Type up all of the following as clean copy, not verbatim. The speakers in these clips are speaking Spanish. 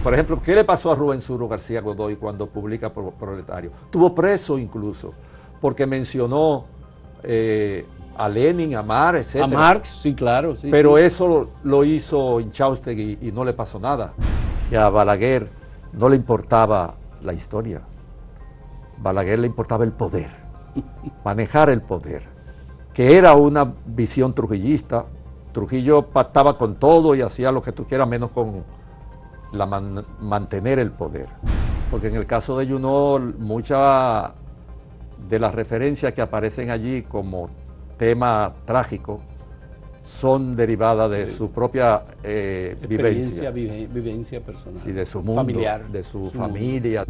Por ejemplo, ¿qué le pasó a Rubén Suro García Godoy cuando publica Proletario? Tuvo preso incluso, porque mencionó a Lenin, a Marx, etc. A Marx, sí, claro. Sí, pero sí. eso lo hizo Inchaustegui y no le pasó nada. Y a Balaguer no le importaba la historia. Balaguer le importaba el poder, manejar el poder, que era una visión trujillista. Trujillo pactaba con todo y hacía lo que tú quieras, menos con mantener el poder. Porque en el caso de Junot, muchas de las referencias que aparecen allí como tema trágico son derivadas de su propia vivencia personal. Y de su mundo, familiar, de su familia.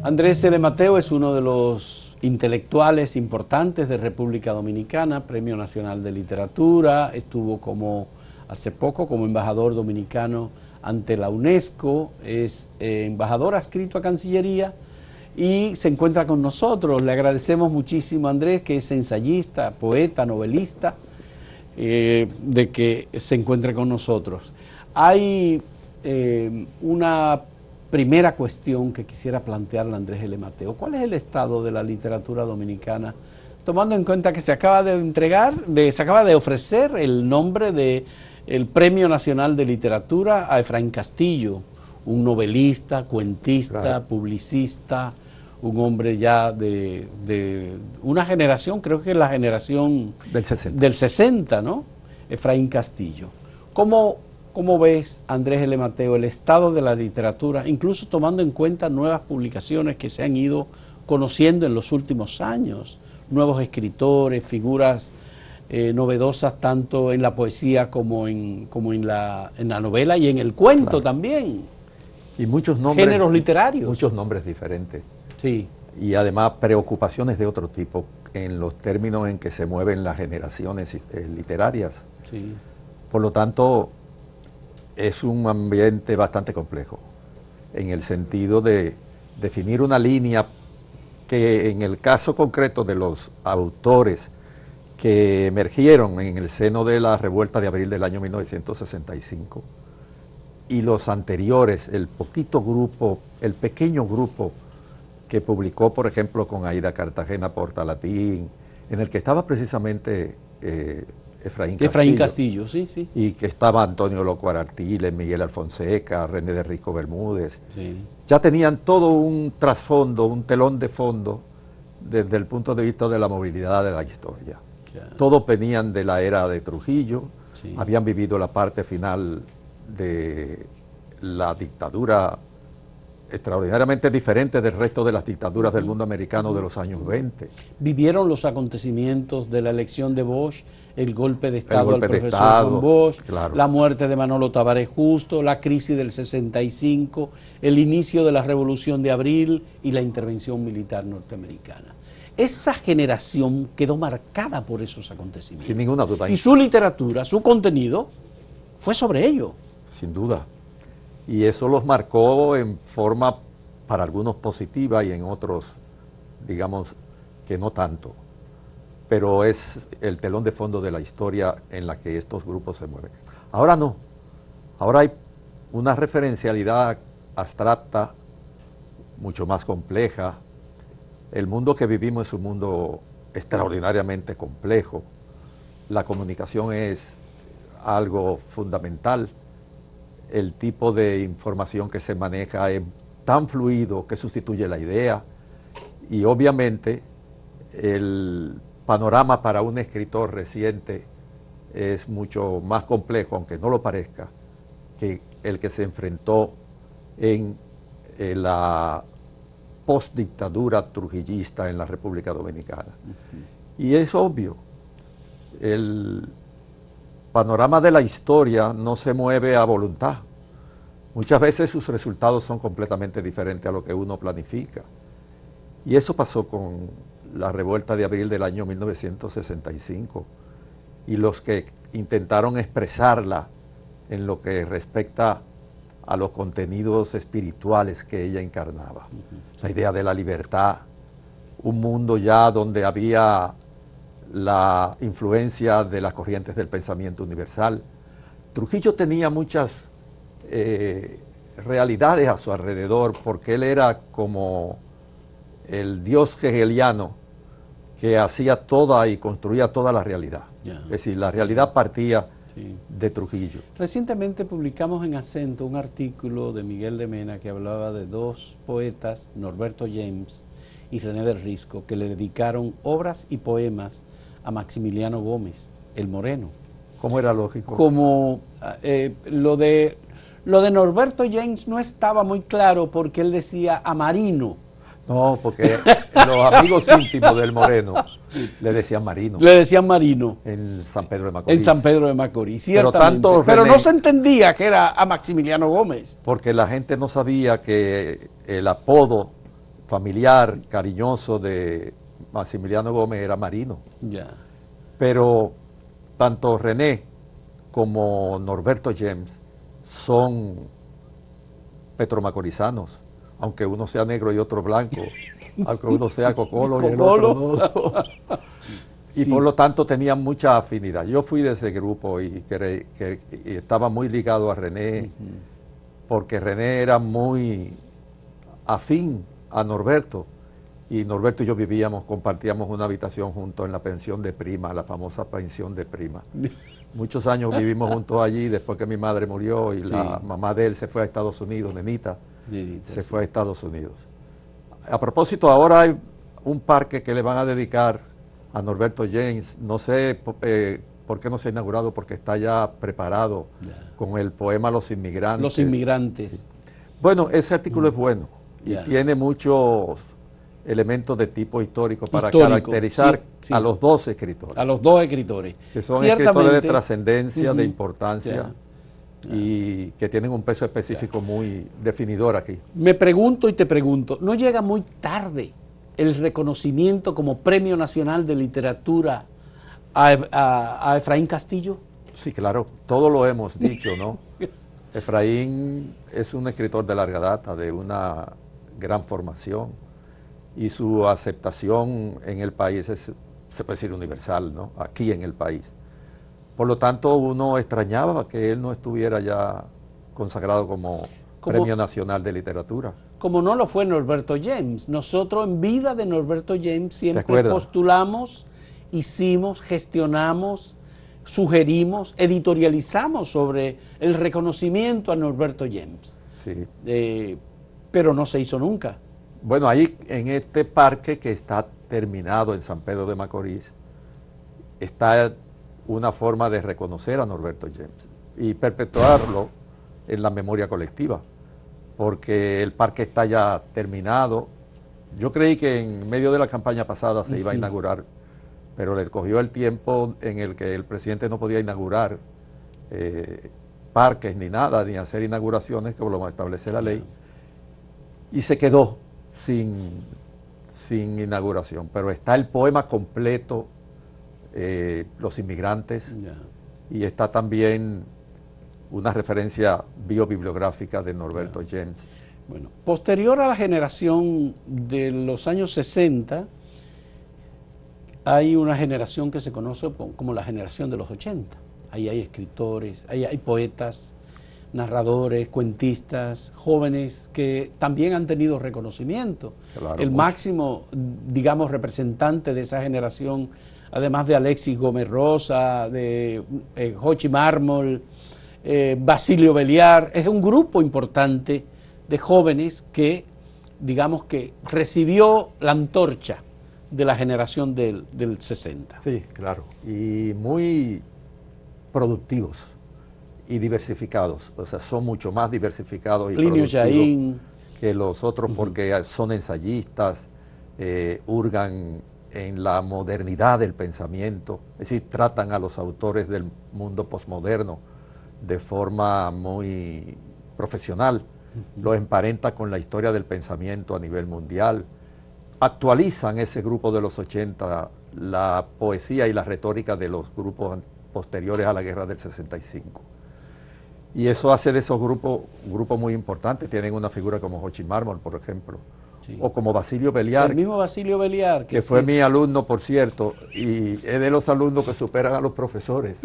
Andrés L. Mateo es uno de los intelectuales importantes de República Dominicana, Premio Nacional de Literatura, estuvo hace poco como embajador dominicano ante la UNESCO, es embajador adscrito a Cancillería y se encuentra con nosotros. Le agradecemos muchísimo a Andrés, que es ensayista, poeta, novelista, de que se encuentre con nosotros. Hay una primera cuestión que quisiera plantearle a Andrés L. Mateo. ¿Cuál es el estado de la literatura dominicana, tomando en cuenta que se acaba de ofrecer el nombre del Premio Nacional de Literatura a Efraín Castillo, un novelista, cuentista, claro, publicista, un hombre ya de una generación, creo que es la generación del 60, ¿no? Efraín Castillo. ¿Cómo ves, Andrés L. Mateo, el estado de la literatura, incluso tomando en cuenta nuevas publicaciones que se han ido conociendo en los últimos años, nuevos escritores, figuras novedosas tanto en la poesía como en la novela y en el cuento, claro, también? Y muchos nombres. Géneros literarios. Muchos nombres diferentes. Sí. Y además preocupaciones de otro tipo en los términos en que se mueven las generaciones literarias. Sí. Por lo tanto, es un ambiente bastante complejo, en el sentido de definir una línea que en el caso concreto de los autores que emergieron en el seno de la revuelta de abril del año 1965 y los anteriores, el pequeño grupo que publicó, por ejemplo, con Aida Cartagena Portalatín, en el que estaba precisamente Efraín Castillo, sí, sí. Y que estaba Antonio Loco Artiles, Miguel Alfonseca, René de Rico Bermúdez. Sí. Ya tenían todo un trasfondo, un telón de fondo desde el punto de vista de la movilidad de la historia. Claro. Todos venían de la era de Trujillo, sí, habían vivido la parte final de la dictadura extraordinariamente diferente del resto de las dictaduras del mundo americano de los años 20. Vivieron los acontecimientos de la elección de Bosch, el golpe de Estado al profesor Juan Bosch, claro, la muerte de Manolo Tavares Justo, la crisis del 65, el inicio de la Revolución de Abril y la intervención militar norteamericana. Esa generación quedó marcada por esos acontecimientos. Sin ninguna duda. Y su literatura, su contenido, fue sobre ello. Sin duda. Y eso los marcó en forma, para algunos positiva y en otros, digamos, que no tanto. Pero es el telón de fondo de la historia en la que estos grupos se mueven. Ahora no. Ahora hay una referencialidad abstracta, mucho más compleja. El mundo que vivimos es un mundo extraordinariamente complejo. La comunicación es algo fundamental. El tipo de información que se maneja es tan fluido que sustituye la idea y obviamente el panorama para un escritor reciente es mucho más complejo, aunque no lo parezca, que el que se enfrentó en la postdictadura trujillista en la República Dominicana. Y es obvio, el panorama de la historia no se mueve a voluntad. Muchas veces sus resultados son completamente diferentes a lo que uno planifica. Y eso pasó con la revuelta de abril del año 1965 y los que intentaron expresarla en lo que respecta a los contenidos espirituales que ella encarnaba. La idea de la libertad, un mundo ya donde había la influencia de las corrientes del pensamiento universal. Trujillo tenía muchas realidades a su alrededor, porque él era como el dios hegeliano que hacía toda y construía toda la realidad. Es decir, la realidad partía de Trujillo. Recientemente publicamos en Acento un artículo de Miguel de Mena que hablaba de dos poetas, Norberto James y René del Risco, que le dedicaron obras y poemas a Maximiliano Gómez, el Moreno. ¿Cómo era lógico? Como lo de Norberto James no estaba muy claro porque él decía a Marino. No, porque los amigos íntimos del Moreno le decían Marino. Le decían Marino. En San Pedro de Macorís. En San Pedro de Macorís, ciertamente. Pero Pero no se entendía que era a Maximiliano Gómez. Porque la gente no sabía que el apodo familiar, cariñoso de Maximiliano Gómez era Marino. Ya. Pero tanto René como Norberto James son petromacorizanos, aunque uno sea negro y otro blanco, aunque uno sea cocolo y el otro no. Y Sí. por lo tanto tenían mucha afinidad. Yo fui de ese grupo y estaba muy ligado a René, porque René era muy afín a Norberto, y Norberto y yo compartíamos una habitación juntos en la pensión de Prima, la famosa pensión de Prima. Muchos años vivimos juntos allí después que mi madre murió y la mamá de él se fue a Estados Unidos, Nenita, se fue a Estados Unidos. A propósito, ahora hay un parque que le van a dedicar a Norberto James. No sé por qué no se ha inaugurado, porque está ya preparado con el poema Los Inmigrantes. Los Inmigrantes. Sí. Bueno, ese artículo es bueno y tiene muchos elementos de tipo histórico para caracterizar a los dos escritores. A los dos escritores. Que son escritores de trascendencia, de importancia, y que tienen un peso específico muy definidor aquí. Me pregunto y te pregunto, ¿no llega muy tarde el reconocimiento como Premio Nacional de Literatura a Efraín Castillo? Sí, claro, todo lo hemos dicho, ¿no? Efraín es un escritor de larga data, de una gran formación, y su aceptación en el país es, se puede decir, universal, ¿no? Aquí en el país. Por lo tanto, uno extrañaba que él no estuviera ya consagrado como Premio Nacional de Literatura. Como no lo fue Norberto James. Nosotros en vida de Norberto James siempre postulamos, hicimos, gestionamos, sugerimos, editorializamos sobre el reconocimiento a Norberto James. Sí. Pero no se hizo nunca. Bueno, ahí en este parque que está terminado en San Pedro de Macorís, está una forma de reconocer a Norberto James y perpetuarlo en la memoria colectiva, porque el parque está ya terminado. Yo creí que en medio de la campaña pasada se iba a inaugurar, pero le cogió el tiempo en el que el presidente no podía inaugurar parques ni nada, ni hacer inauguraciones, como lo establece la ley, y se quedó sin inauguración. Pero está el poema completo, Los Inmigrantes, y está también una referencia biobibliográfica de Norberto James. Bueno, posterior a la generación de los años 60, hay una generación que se conoce como la generación de los 80. Ahí hay escritores, ahí hay poetas, narradores, cuentistas, jóvenes que también han tenido reconocimiento. Claro, el máximo, digamos, representante de esa generación, además de Alexis Gómez Rosa, de Jochi Mármol, Basilio Beliar, es un grupo importante de jóvenes que, digamos, que recibió la antorcha de la generación del 60. Sí, claro, y muy productivos y diversificados, o sea, son mucho más diversificados y Plinio Chaín que los otros, porque son ensayistas, hurgan en la modernidad del pensamiento, es decir, tratan a los autores del mundo posmoderno de forma muy profesional, lo emparenta con la historia del pensamiento a nivel mundial, actualizan ese grupo de los 80, la poesía y la retórica de los grupos posteriores a la guerra del 65. Y eso hace de esos grupos un grupo muy importante. Tienen una figura como Jochi Mármol, por ejemplo, Sí. O como Basilio Belliar, El mismo Basilio Belliar. que fue mi alumno, por cierto, y es de los alumnos que superan a los profesores.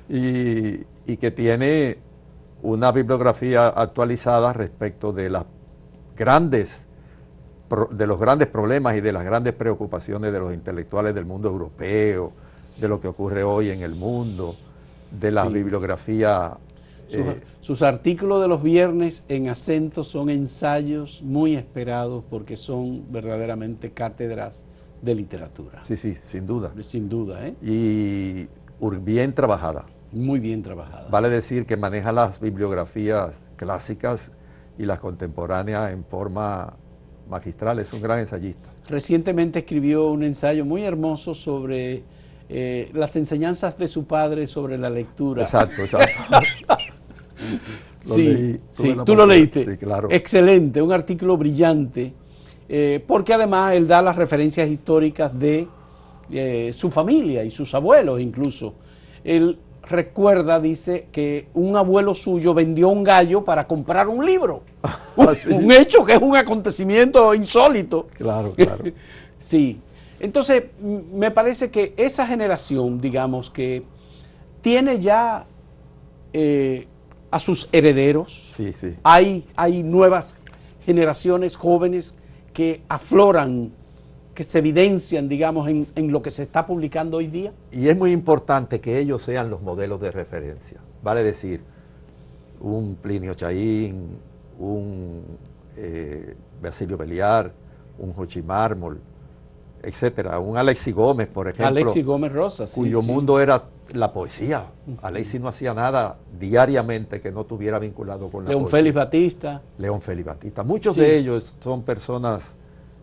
y que tiene una bibliografía actualizada respecto de los grandes problemas y de las grandes preocupaciones de los intelectuales del mundo europeo, de lo que ocurre hoy en el mundo, de la bibliografía. Sus artículos de los viernes en Acento son ensayos muy esperados porque son verdaderamente cátedras de literatura. Sí, sí, sin duda. Sin duda, ¿eh? Y bien trabajada. Muy bien trabajada. Vale decir que maneja las bibliografías clásicas y las contemporáneas en forma magistral, es un gran ensayista. Recientemente escribió un ensayo muy hermoso sobre las enseñanzas de su padre sobre la lectura. Exacto, exacto. Sí, tú lo leíste. Sí, claro. Excelente, un artículo brillante, porque además él da las referencias históricas de su familia y sus abuelos incluso. Él recuerda, dice, que un abuelo suyo vendió un gallo para comprar un libro. Un hecho que es un acontecimiento insólito. Claro, claro. Sí. Entonces, me parece que esa generación, digamos, que tiene ya a sus herederos. Sí, sí. Hay nuevas generaciones jóvenes que afloran, que se evidencian, digamos, en lo que se está publicando hoy día. Y es muy importante que ellos sean los modelos de referencia. Vale decir, un Plinio Chaín, un Basilio Belliar, un Jochi Mármol, etcétera. Un Alexis Gómez, por ejemplo. Alexis Gómez Rosas, sí, cuyo sí. mundo era la poesía. Alexis no hacía nada diariamente que no estuviera vinculado con la León poesía. Félix Batista. León Félix Batista. Muchos Sí. de ellos son personas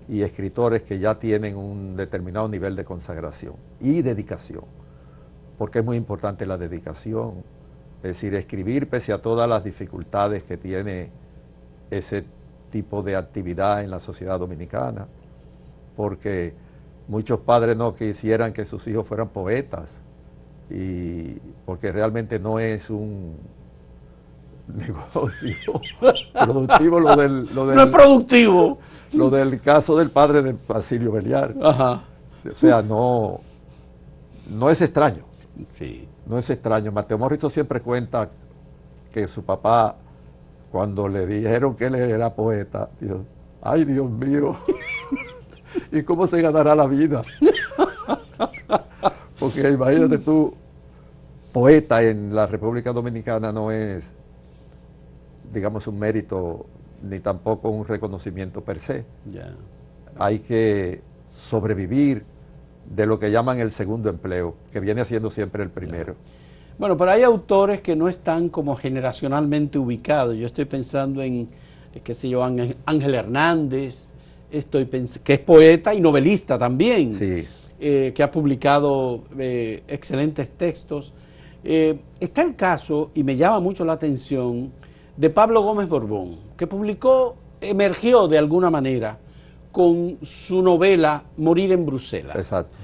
y escritores que ya tienen un determinado nivel de consagración y dedicación, porque es muy importante la dedicación, es decir, escribir pese a todas las dificultades que tiene ese tipo de actividad en la sociedad dominicana, porque muchos padres no quisieran que sus hijos fueran poetas, y porque realmente no es un negocio productivo No es productivo. Lo del caso del padre de Basilio Belliar. Ajá. O sea, no es extraño. Sí. No es extraño. Mateo Morrison siempre cuenta que su papá, cuando le dijeron que él era poeta, dijo, ay Dios mío, ¿y cómo se ganará la vida? Porque imagínate tú, poeta en la República Dominicana no es, digamos, un mérito ni tampoco un reconocimiento per se. Ya. Hay que sobrevivir de lo que llaman el segundo empleo, que viene siendo siempre el primero. Bueno, pero hay autores que no están como generacionalmente ubicados. Yo estoy pensando en, qué sé yo, Ángel Hernández, que es poeta y novelista también, Sí. Que ha publicado excelentes textos. Está el caso, y me llama mucho la atención, de Pablo Gómez Borbón, que emergió de alguna manera con su novela Morir en Bruselas. Exacto.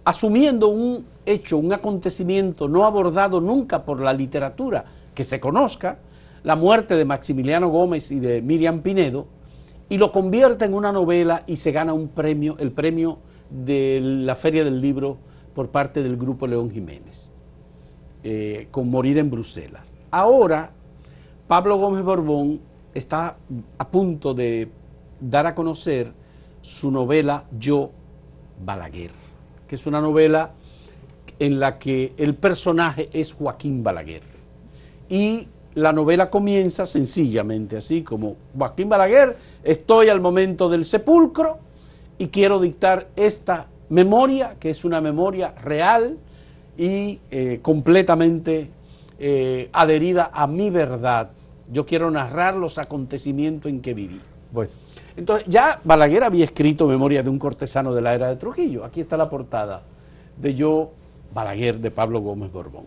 Asumiendo un hecho, un acontecimiento no abordado nunca por la literatura que se conozca, la muerte de Maximiliano Gómez y de Miriam Pinedo, y lo convierte en una novela y se gana un premio, el premio de la Feria del Libro por parte del Grupo León Jiménez, con Morir en Bruselas. Ahora, Pablo Gómez Borbón está a punto de dar a conocer su novela Yo, Balaguer, que es una novela en la que el personaje es Joaquín Balaguer. Y la novela comienza sencillamente así, como Joaquín Balaguer, estoy al momento del sepulcro y quiero dictar esta memoria, que es una memoria real y completamente adherida a mi verdad. Yo quiero narrar los acontecimientos en que viví. Bueno. Entonces, ya Balaguer había escrito Memoria de un cortesano de la era de Trujillo. Aquí está la portada de Yo, Balaguer, de Pablo Gómez Borbón.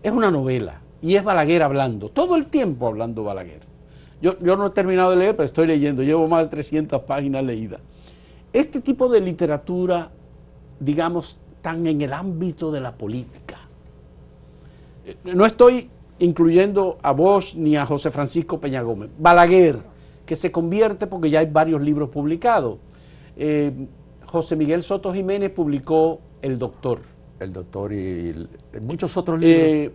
Es una novela y es Balaguer hablando, todo el tiempo hablando Balaguer. Yo no he terminado de leer, pero estoy leyendo, llevo más de 300 páginas leídas. Este tipo de literatura, digamos, tan en el ámbito de la política. No estoy incluyendo a Bosch ni a José Francisco Peña Gómez. Balaguer, que se convierte porque ya hay varios libros publicados. José Miguel Soto Jiménez publicó El Doctor. El Doctor y muchos otros libros.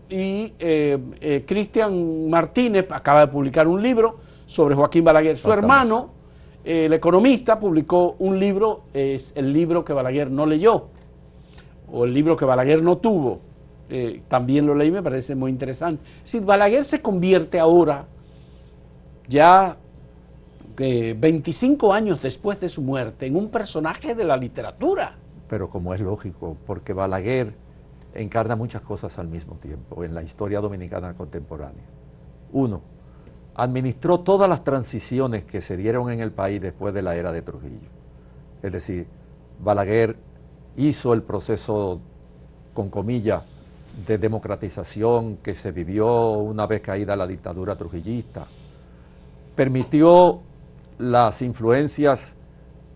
Cristian Martínez acaba de publicar un libro sobre Joaquín Balaguer. Su hermano, el economista, publicó un libro, es el libro que Balaguer no leyó, o el libro que Balaguer no tuvo. También lo leí, me parece muy interesante. Es decir, Balaguer se convierte ahora, ya 25 años después de su muerte, en un personaje de la literatura. Pero como es lógico, porque Balaguer encarna muchas cosas al mismo tiempo en la historia dominicana contemporánea. Uno, administró todas las transiciones que se dieron en el país después de la era de Trujillo. Es decir, Balaguer hizo el proceso, con comillas, de democratización que se vivió una vez caída la dictadura trujillista. Permitió las influencias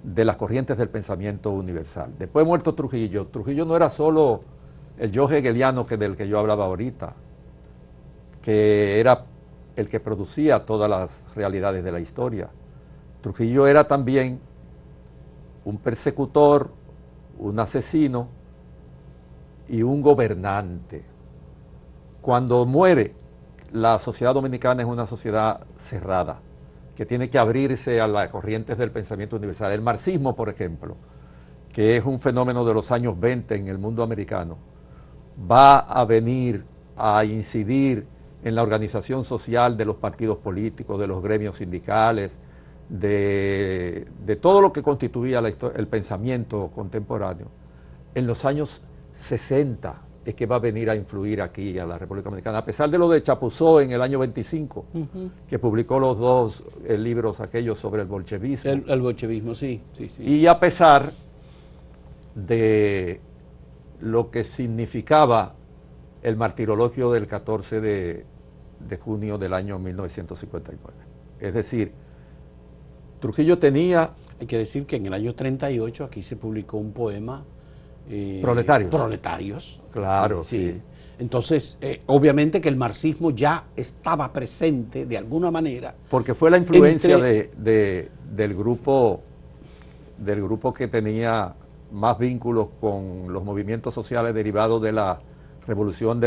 de las corrientes del pensamiento universal. Después de muerto Trujillo, Trujillo no era solo el yo hegeliano del que yo hablaba ahorita, que era el que producía todas las realidades de la historia. Trujillo era también un persecutor, un asesino y un gobernante. Cuando muere, la sociedad dominicana es una sociedad cerrada, que tiene que abrirse a las corrientes del pensamiento universal. El marxismo, por ejemplo, que es un fenómeno de los años 20 en el mundo americano, va a venir a incidir en la organización social de los partidos políticos, de los gremios sindicales, de todo lo que constituía el pensamiento contemporáneo. En los años 60 es que va a venir a influir aquí a la República Dominicana, a pesar de lo de Chapuzó en el año 25, que publicó los dos libros aquellos sobre el bolchevismo. El bolchevismo, sí. Y a pesar de lo que significaba el martirologio del 14 de junio del año 1959. Es decir, Trujillo tenía... Hay que decir que en el año 38 aquí se publicó un poema... Proletarios. Claro, sí. Entonces, obviamente que el marxismo ya estaba presente de alguna manera. Porque fue la influencia del grupo que tenía más vínculos con los movimientos sociales derivados de la revolución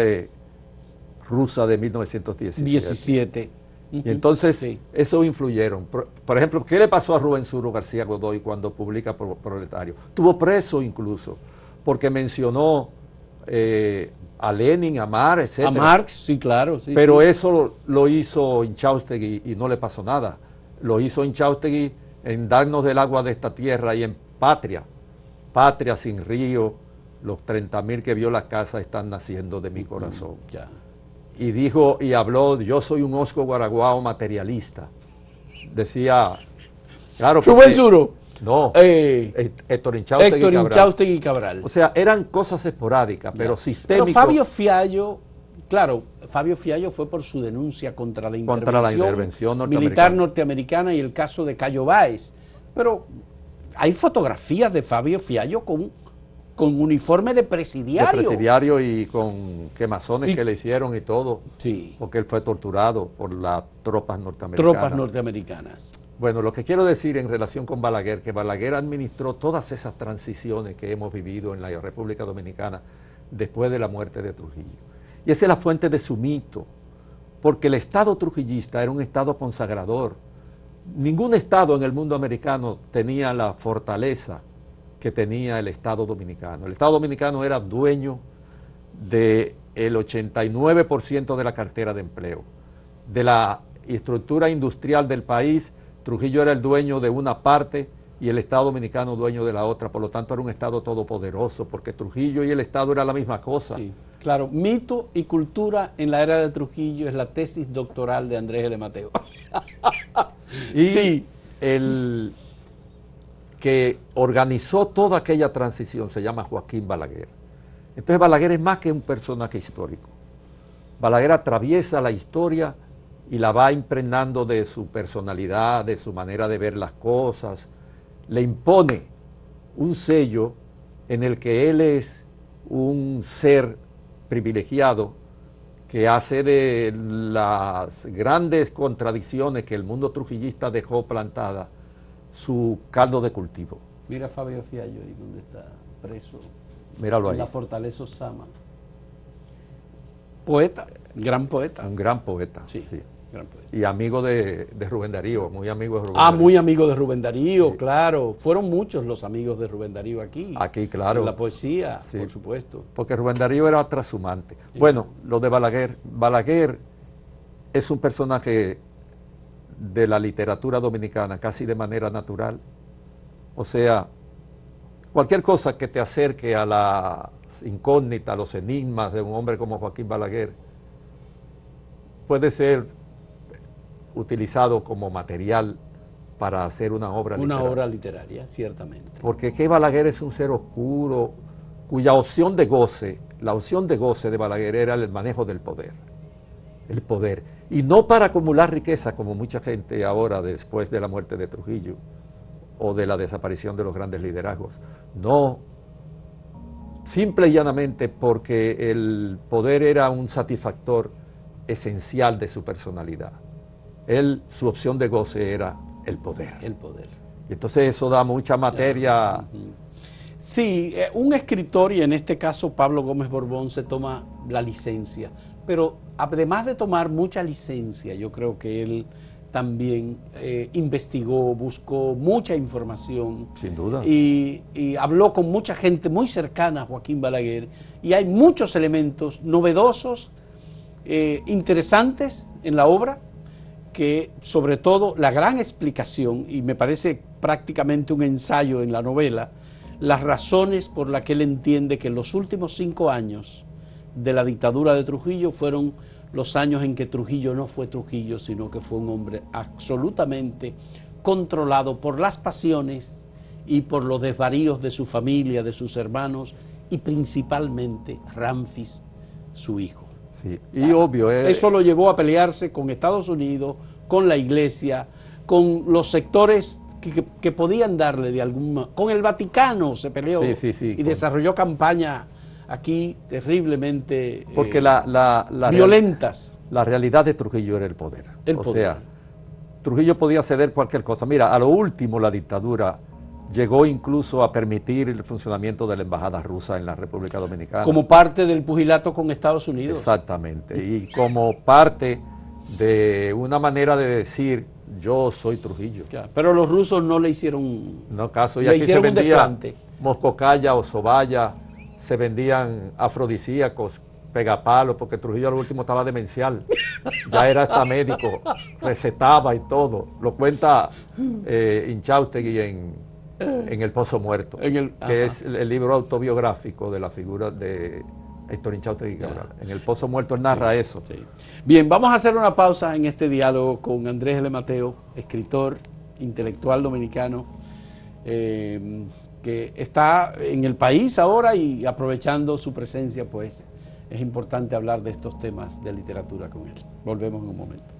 rusa de 1917. Y entonces eso influyeron. Por ejemplo, ¿qué le pasó a Rubén Suro García Godoy cuando publica Proletario? Tuvo preso incluso, porque mencionó a Lenin, a Marx, etc. A Marx, sí, claro. Sí, pero eso lo hizo Inchaustegui y no le pasó nada. Lo hizo Inchaustegui en Darnos del agua de esta tierra y en Patria. Patria sin río, los 30.000 que vio la casa están naciendo de mi corazón. Ya. Y dijo y habló, yo soy un Osco Guaraguao materialista. Decía, claro. Rubén Suro. No, Héctor Inchaustegui y Cabral. O sea, eran cosas esporádicas, pero sistémicas. Pero Fabio Fiallo, claro, Fabio Fiallo fue por su denuncia contra la intervención militar norteamericana y el caso de Cayo Báez. Pero hay fotografías de Fabio Fiallo con uniforme de presidiario. De presidiario y con quemazones que le hicieron y todo. Sí. Porque él fue torturado por las tropas norteamericanas. Bueno, lo que quiero decir en relación con Balaguer, que Balaguer administró todas esas transiciones que hemos vivido en la República Dominicana después de la muerte de Trujillo. Y esa es la fuente de su mito, porque el Estado trujillista era un Estado consagrador. Ningún Estado en el mundo americano tenía la fortaleza que tenía el Estado dominicano. El Estado dominicano era dueño del 89% de la cartera de empleo. De la estructura industrial del país, Trujillo era el dueño de una parte y el Estado dominicano dueño de la otra. Por lo tanto, era un Estado todopoderoso, porque Trujillo y el Estado era la misma cosa. Sí, claro, mito y cultura en la era de Trujillo es la tesis doctoral de Andrés L. Mateo. Y el que organizó toda aquella transición se llama Joaquín Balaguer. Entonces Balaguer es más que un personaje histórico. Balaguer atraviesa la historia y la va impregnando de su personalidad, de su manera de ver las cosas. Le impone un sello en el que él es un ser privilegiado que hace de las grandes contradicciones que el mundo trujillista dejó plantada su caldo de cultivo. Mira Fabio Fiallo ahí donde está preso. Míralo en ahí. la Fortaleza Osama. Poeta, gran poeta. Un gran poeta. Sí, Sí. gran poeta. Y amigo de Rubén Darío, muy amigo de Rubén Darío. Muy amigo de Rubén Darío, Sí. Claro. Fueron muchos los amigos de Rubén Darío aquí. Aquí, claro. En la poesía, Sí. por supuesto. Porque Rubén Darío era trashumante. Sí. Bueno, lo de Balaguer. Balaguer es un personaje de la literatura dominicana casi de manera natural. O sea, cualquier cosa que te acerque a las incógnitas, a los enigmas de un hombre como Joaquín Balaguer puede ser utilizado como material para hacer una obra literaria. Una obra literaria, ciertamente. Porque que Balaguer es un ser oscuro, cuya opción de goce, la opción de goce de Balaguer era el manejo del poder. El poder. Y no para acumular riqueza, como mucha gente ahora después de la muerte de Trujillo o de la desaparición de los grandes liderazgos. No, simple y llanamente porque el poder era un satisfactor esencial de su personalidad. Él, su opción de goce era el poder. El poder. Y entonces eso da mucha materia. Sí, un escritor, y en este caso Pablo Gómez Borbón, se toma la licencia. Pero además de tomar mucha licencia, yo creo que él también investigó, buscó mucha información. Sin duda. Y habló con mucha gente muy cercana a Joaquín Balaguer. Y hay muchos elementos novedosos, interesantes en la obra, que sobre todo la gran explicación, y me parece prácticamente un ensayo en la novela, las razones por las que él entiende que los últimos 5 años de la dictadura de Trujillo fueron los años en que Trujillo no fue Trujillo, sino que fue un hombre absolutamente controlado por las pasiones y por los desvaríos de su familia, de sus hermanos y principalmente Ramfis, su hijo. Sí. Y obvio, eso lo llevó a pelearse con Estados Unidos, con la Iglesia, con los sectores que podían darle de alguna... Con el Vaticano se peleó y desarrolló campaña aquí terriblemente porque violentas. La realidad de Trujillo era el poder. El poder. Sea, Trujillo podía ceder cualquier cosa. Mira, a lo último la dictadura llegó incluso a permitir el funcionamiento de la embajada rusa en la República Dominicana. Como parte del pugilato con Estados Unidos. Exactamente, y como parte de una manera de decir, yo soy Trujillo. Claro, pero los rusos no le hicieron... No caso, y aquí se vendía moscocaya o sobaya, se vendían afrodisíacos, pegapalos, porque Trujillo al último estaba demencial, ya era hasta médico, recetaba y todo. Lo cuenta Inchausteguy en El Pozo Muerto, que es el libro autobiográfico de la figura de Héctor Inchausteguy Cabral. En El Pozo Muerto él narra eso. Sí. Bien, vamos a hacer una pausa en este diálogo con Andrés L. Mateo, escritor, intelectual dominicano, que está en el país ahora y aprovechando su presencia, pues es importante hablar de estos temas de literatura con él. Volvemos en un momento.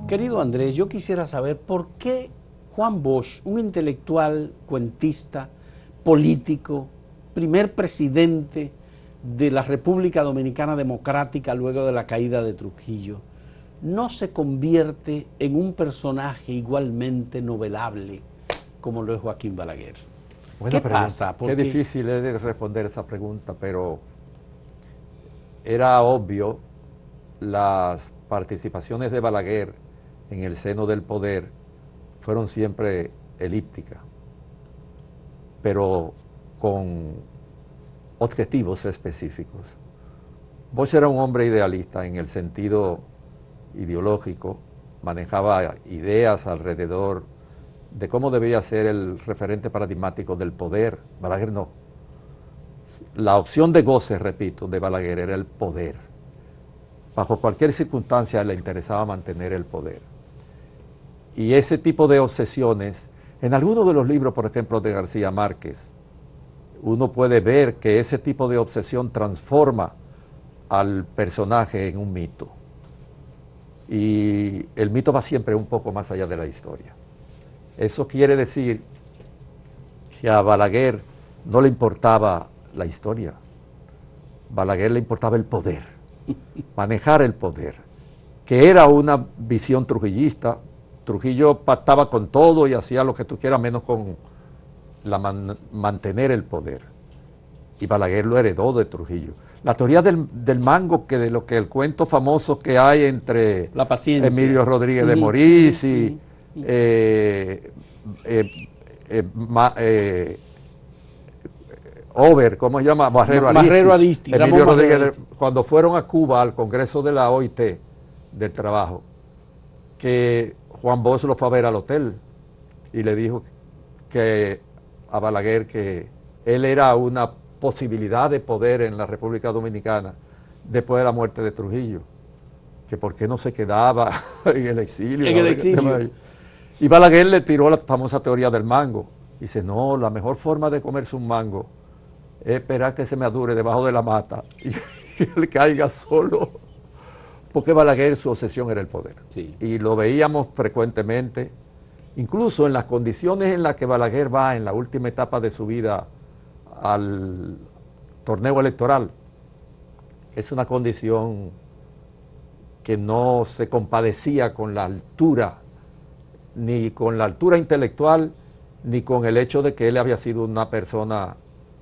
Querido Andrés, yo quisiera saber por qué Juan Bosch, un intelectual, cuentista, político, primer presidente de la República Dominicana Democrática luego de la caída de Trujillo, no se convierte en un personaje igualmente novelable como lo es Joaquín Balaguer. Buena ¿Qué pregunta. pasa? Qué difícil es de responder esa pregunta, pero era obvio las participaciones de Balaguer en el seno del poder fueron siempre elípticas, pero con objetivos específicos. Bosch era un hombre idealista en el sentido ideológico, manejaba ideas alrededor de cómo debía ser el referente paradigmático del poder. Balaguer no. La opción de goce, repito, de Balaguer era el poder. Bajo cualquier circunstancia le interesaba mantener el poder. Y ese tipo de obsesiones, en algunos de los libros, por ejemplo, de García Márquez, uno puede ver que ese tipo de obsesión transforma al personaje en un mito. Y el mito va siempre un poco más allá de la historia. Eso quiere decir que a Balaguer no le importaba la historia. A Balaguer le importaba el poder, manejar el poder, que era una visión trujillista. Trujillo pactaba con todo y hacía lo que tú quieras menos con mantener el poder. Y Balaguer lo heredó de Trujillo. La teoría del mango, que de lo que el cuento famoso que hay entre la paciencia, Emilio Rodríguez de Morís y ¿cómo se llama? Marrero Aristi. Emilio Rodríguez, cuando fueron a Cuba al Congreso de la OIT del Trabajo, que Juan Bosch lo fue a ver al hotel y le dijo que a Balaguer que él era una posibilidad de poder en la República Dominicana después de la muerte de Trujillo, que por qué no se quedaba en el exilio. En el exilio. Y Balaguer le tiró la famosa teoría del mango. Dice, no, la mejor forma de comerse un mango es esperar que se madure debajo de la mata y que él caiga solo. Porque Balaguer, su obsesión era el poder. Sí. Y lo veíamos frecuentemente, incluso en las condiciones en las que Balaguer va en la última etapa de su vida al torneo electoral. Es una condición que no se compadecía con la altura, ni con la altura intelectual, ni con el hecho de que él había sido una persona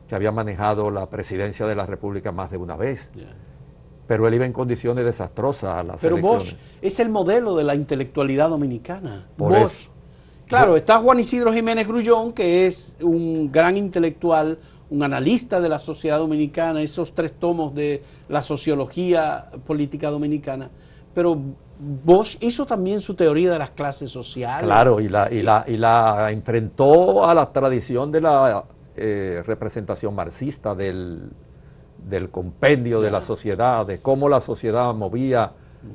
que había manejado la presidencia de la República más de una vez. Yeah. Pero él iba en condiciones desastrosas a las elecciones. Pero Bosch es el modelo de la intelectualidad dominicana. Por eso. Claro, está Juan Isidro Jiménez Grullón, que es un gran intelectual, un analista de la sociedad dominicana, esos 3 tomos de la sociología política dominicana, pero Bosch hizo también su teoría de las clases sociales. Claro, y la enfrentó a la tradición de la representación marxista del compendio de la sociedad, de cómo la sociedad movía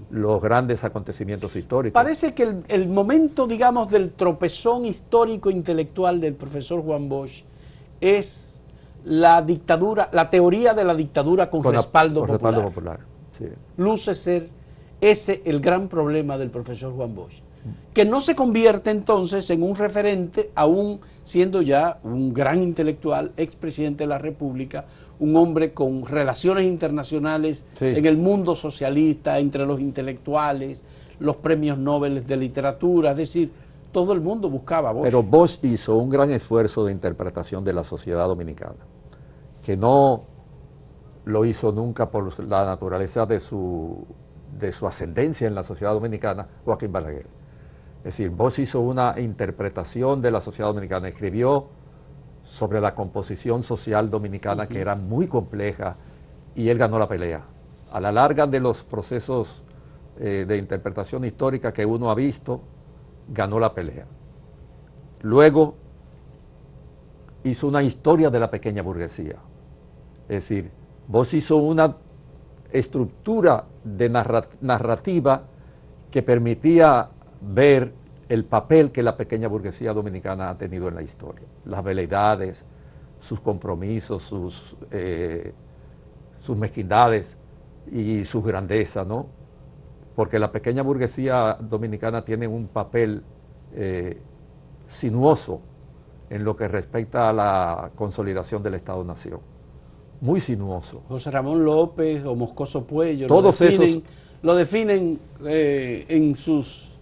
los grandes acontecimientos históricos. Parece que el momento, digamos, del tropezón histórico intelectual del profesor Juan Bosch es la dictadura, la teoría de la dictadura con respaldo popular. Sí. Luce ser ese el gran problema del profesor Juan Bosch, que no se convierte entonces en un referente, aún siendo ya un gran intelectual, expresidente de la República, un hombre con relaciones internacionales en el mundo socialista, entre los intelectuales, los premios Nobel de literatura, es decir, todo el mundo buscaba a Bosch. Pero Bosch hizo un gran esfuerzo de interpretación de la sociedad dominicana, que no lo hizo nunca por la naturaleza de su ascendencia en la sociedad dominicana, Joaquín Balaguer. Es decir, Bosch hizo una interpretación de la sociedad dominicana, escribió sobre la composición social dominicana, que era muy compleja, y él ganó la pelea. A la larga de los procesos de interpretación histórica que uno ha visto, ganó la pelea. Luego hizo una historia de la pequeña burguesía. Es decir, Bosch hizo una estructura de narrativa que permitía ver el papel que la pequeña burguesía dominicana ha tenido en la historia, las veleidades, sus compromisos, sus mezquindades y sus grandezas, ¿no? Porque la pequeña burguesía dominicana tiene un papel sinuoso en lo que respecta a la consolidación del Estado-Nación, muy sinuoso. José Ramón López o Moscoso Puello todos lo definen en sus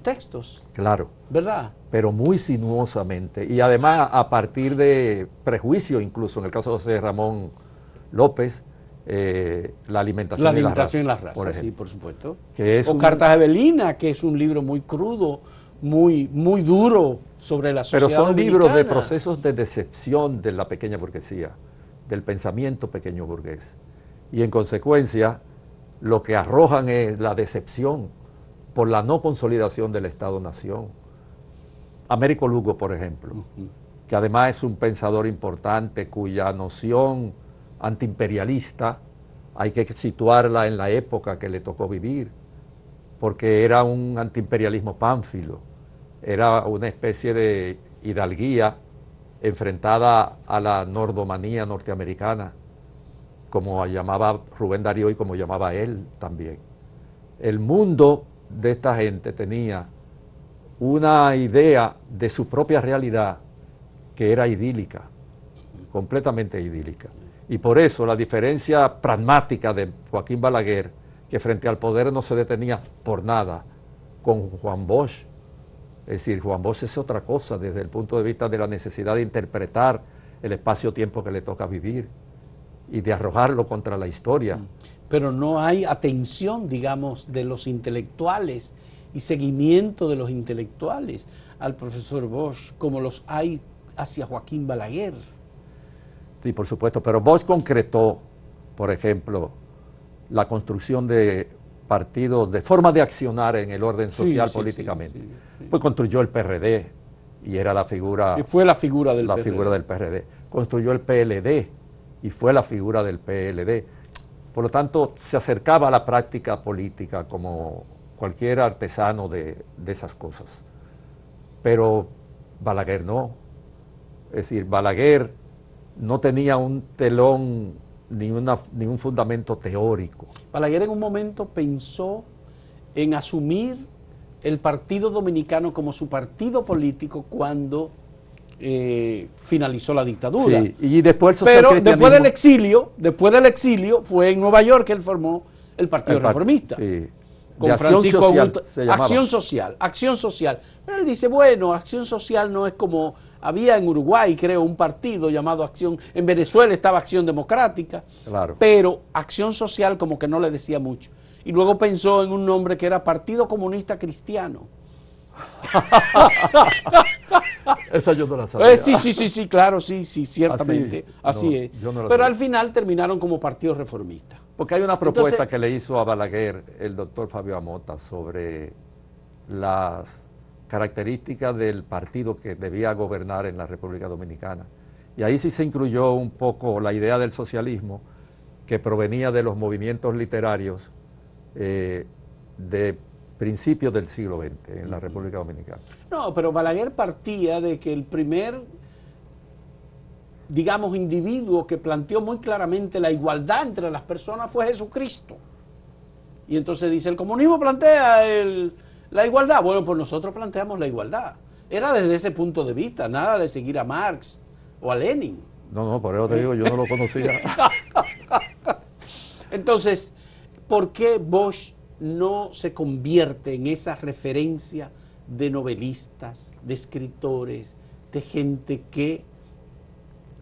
textos. Claro. ¿Verdad? Pero muy sinuosamente. Y además a partir de prejuicio, incluso en el caso de José Ramón López, la alimentación y la raza, por ejemplo, sí, por supuesto. Que es Cartas de Belina, que es un libro muy crudo, muy duro sobre la sociedad Pero son dominicana. libros de procesos de decepción de la pequeña burguesía, del pensamiento pequeño burgués. Y en consecuencia, lo que arrojan es la decepción por la no consolidación del Estado-Nación. Américo Lugo, por ejemplo, que además es un pensador importante cuya noción antiimperialista hay que situarla en la época que le tocó vivir, porque era un antiimperialismo pánfilo, era una especie de hidalguía enfrentada a la nordomanía norteamericana, como llamaba Rubén Darío y como llamaba él también. El mundo de esta gente tenía una idea de su propia realidad que era idílica, completamente idílica. Y por eso la diferencia pragmática de Joaquín Balaguer, que frente al poder no se detenía por nada, con Juan Bosch. Es decir, Juan Bosch es otra cosa desde el punto de vista de la necesidad de interpretar el espacio-tiempo que le toca vivir y de arrojarlo contra la historia. Pero no hay atención, digamos, de los intelectuales y seguimiento de los intelectuales al profesor Bosch como los hay hacia Joaquín Balaguer. Sí, por supuesto, pero Bosch concretó, por ejemplo, la construcción de partidos, de forma de accionar en el orden social políticamente. Pues construyó el PRD y era la figura... Y fue la figura del PRD. Figura del PRD. Construyó el PLD y fue la figura del PLD. Por lo tanto, se acercaba a la práctica política como cualquier artesano de esas cosas. Pero Balaguer no. Es decir, Balaguer no tenía un telón ni un fundamento teórico. Balaguer en un momento pensó en asumir el Partido Dominicano como su partido político cuando finalizó la dictadura. Sí, y después pero después del exilio fue en Nueva York que él formó el Partido Reformista. Sí. Con Francisco Augusto. Acción Social. Pero él dice, bueno, Acción Social no es como... Había en Uruguay, creo, un partido llamado Acción... En Venezuela estaba Acción Democrática. Claro. Pero Acción Social como que no le decía mucho. Y luego pensó en un nombre que era Partido Comunista Cristiano. Esa yo no la sabía. Sí, claro, sí, ciertamente. Así es. Pero al final terminaron como Partido Reformista. Porque hay una propuesta que le hizo a Balaguer el doctor Fabio Amota sobre las características del partido que debía gobernar en la República Dominicana. Y ahí sí se incluyó un poco la idea del socialismo que provenía de los movimientos literarios de principios del siglo XX en la República Dominicana. No, pero Balaguer partía de que el primer, digamos, individuo que planteó muy claramente la igualdad entre las personas fue Jesucristo. Y entonces dice, el comunismo plantea la igualdad. Bueno, pues nosotros planteamos la igualdad. Era desde ese punto de vista, nada de seguir a Marx o a Lenin. No, por eso te digo, yo no lo conocía. Entonces, ¿por qué Bosch no se convierte en esa referencia de novelistas, de escritores, de gente que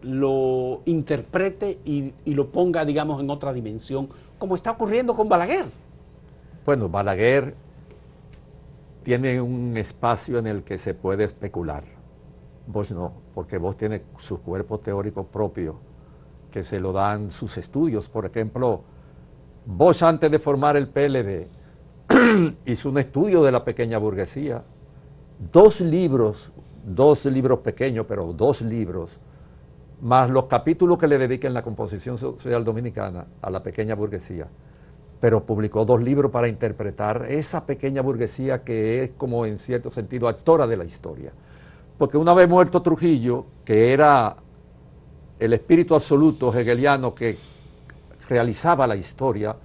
lo interprete y lo ponga, digamos, en otra dimensión, como está ocurriendo con Balaguer? Bueno, Balaguer tiene un espacio en el que se puede especular. Bosch no, porque Bosch tiene su cuerpo teórico propio, que se lo dan sus estudios. Por ejemplo, Bosch, antes de formar el PLD, hizo un estudio de la pequeña burguesía. Dos libros pequeños, pero 2 libros, más los capítulos que le dedica en la composición social dominicana a la pequeña burguesía. Pero publicó 2 libros para interpretar esa pequeña burguesía que es como en cierto sentido actora de la historia. Porque una vez muerto Trujillo, que era el espíritu absoluto hegeliano que realizaba la historia,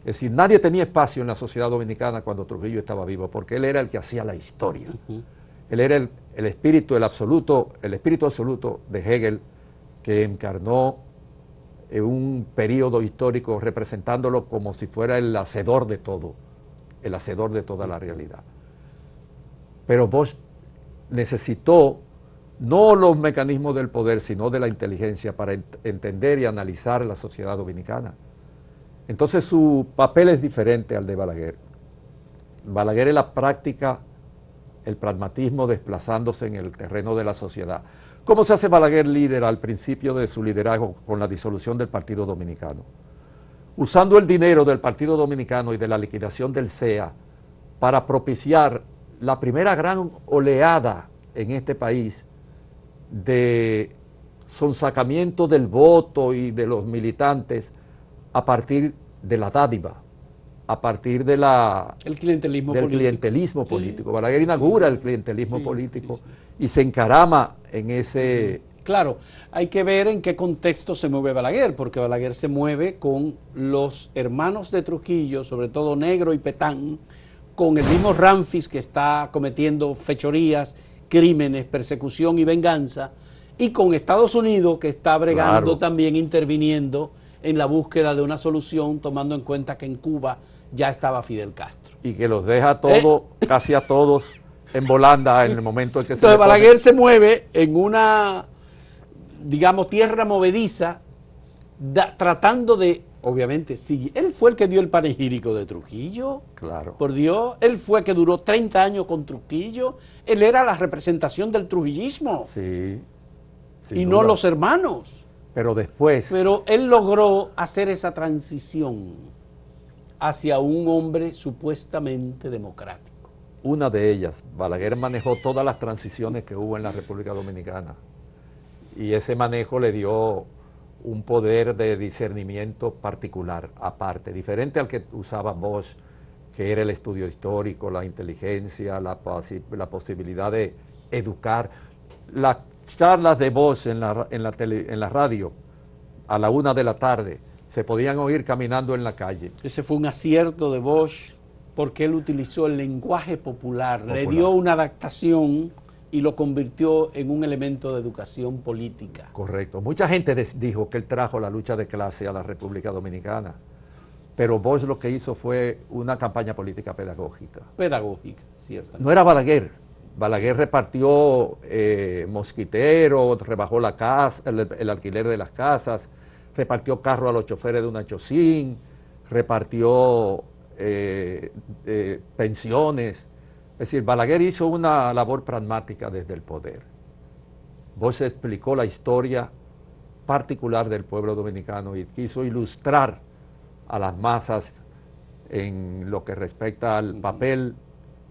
es decir, nadie tenía espacio en la sociedad dominicana cuando Trujillo estaba vivo, porque él era el que hacía la historia. Él era el espíritu absoluto de Hegel, que encarnó en un periodo histórico representándolo como si fuera el hacedor de todo, el hacedor de toda la realidad. Pero Bosch necesitó no los mecanismos del poder, sino de la inteligencia para entender y analizar la sociedad dominicana. Entonces su papel es diferente al de Balaguer. Balaguer es la práctica, el pragmatismo desplazándose en el terreno de la sociedad. ¿Cómo se hace Balaguer líder al principio de su liderazgo con la disolución del Partido Dominicano? Usando el dinero del Partido Dominicano y de la liquidación del CEA para propiciar la primera gran oleada en este país de sonsacamiento del voto y de los militantes a partir de la dádiva, a partir de el clientelismo del político. Clientelismo político. Balaguer inaugura el clientelismo político y se encarama en ese... Claro, hay que ver en qué contexto se mueve Balaguer, porque Balaguer se mueve con los hermanos de Trujillo, sobre todo Negro y Petán, con el mismo Ramfis, que está cometiendo fechorías, crímenes, persecución y venganza, y con Estados Unidos, que está bregando, claro, también interviniendo en la búsqueda de una solución, tomando en cuenta que en Cuba ya estaba Fidel Castro. y que los deja todos, casi a todos, en volanda en el momento en que Entonces se le Balaguer se mueve en una, digamos, tierra movediza, tratando de, obviamente, si él fue el que dio el panegírico de Trujillo, Claro. por Dios, él fue el que duró 30 años con Trujillo, él era la representación del trujillismo, Sí, sin y duda. no los hermanos. Pero después, Pero él logró hacer esa transición hacia un hombre supuestamente democrático. una de ellas, Balaguer manejó todas las transiciones que hubo en la República Dominicana. Y ese manejo le dio un poder de discernimiento particular, aparte, diferente al que usaba Bosch, que era el estudio histórico, la inteligencia, la posibilidad de educar. Las charlas de Bosch en la radio a la 1 de la tarde se podían oír caminando en la calle. Ese fue un acierto de Bosch, porque él utilizó el lenguaje popular, le dio una adaptación y lo convirtió en un elemento de educación política. Correcto. Mucha gente dijo que él trajo la lucha de clase a la República Dominicana, pero Bosch lo que hizo fue una campaña política pedagógica. Pedagógica, ciertamente. No era Balaguer. Balaguer repartió mosquiteros, rebajó la casa, el alquiler de las casas, repartió carros a los choferes de una chocín, repartió pensiones. Es decir, Balaguer hizo una labor pragmática desde el poder. Bosch explicó la historia particular del pueblo dominicano y quiso ilustrar a las masas en lo que respecta al papel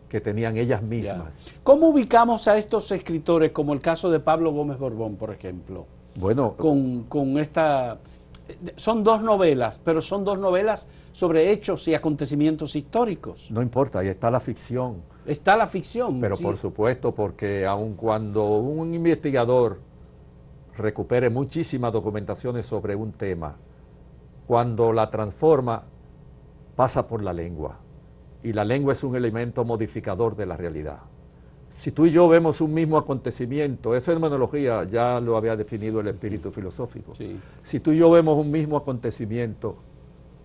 que tenían ellas mismas. Ya. ¿Cómo ubicamos a estos escritores, como el caso de Pablo Gómez Borbón, por ejemplo? Bueno, con esta... Son dos novelas, pero son dos novelas sobre hechos y acontecimientos históricos. no importa, ahí está la ficción. Está la ficción. Pero sí. por supuesto, porque aun cuando un investigador recupere muchísimas documentaciones sobre un tema, cuando la transforma, pasa por la lengua. Y la lengua es un elemento modificador de la realidad. Si tú y yo vemos un mismo acontecimiento, esa fenomenología ya lo había definido el espíritu filosófico. Sí. Si tú y yo vemos un mismo acontecimiento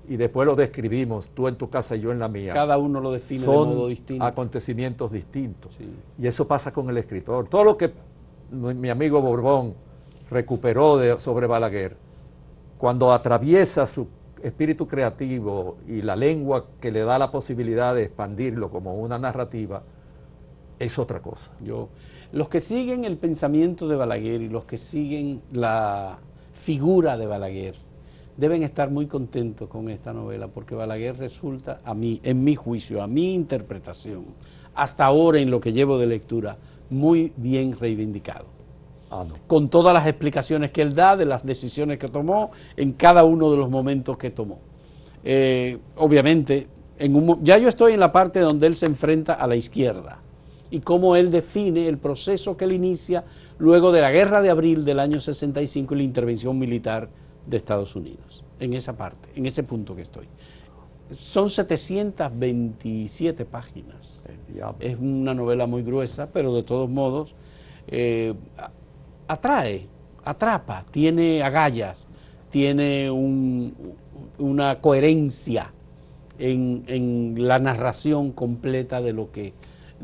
y después lo describimos, tú en tu casa y yo en la mía, Cada uno lo define de son modo distinto. acontecimientos distintos. Sí. Y eso pasa con el escritor. Todo lo que mi amigo Borbón recuperó sobre Balaguer, cuando atraviesa su espíritu creativo y la lengua que le da la posibilidad de expandirlo como una narrativa, es otra cosa. Los que siguen el pensamiento de Balaguer y los que siguen la figura de Balaguer deben estar muy contentos con esta novela, porque Balaguer resulta, a mí, en mi juicio, a mi interpretación, hasta ahora en lo que llevo de lectura, muy bien reivindicado. No. Con todas las explicaciones que él da de las decisiones que tomó en cada uno de los momentos que tomó. Obviamente, ya yo estoy en la parte donde él se enfrenta a la izquierda y cómo él define el proceso que él inicia luego de la Guerra de Abril del año 65 y la intervención militar de Estados Unidos. En esa parte, en ese punto que estoy. Son 727 páginas. Es una novela muy gruesa, pero de todos modos atrapa, tiene agallas, tiene una coherencia en la narración completa de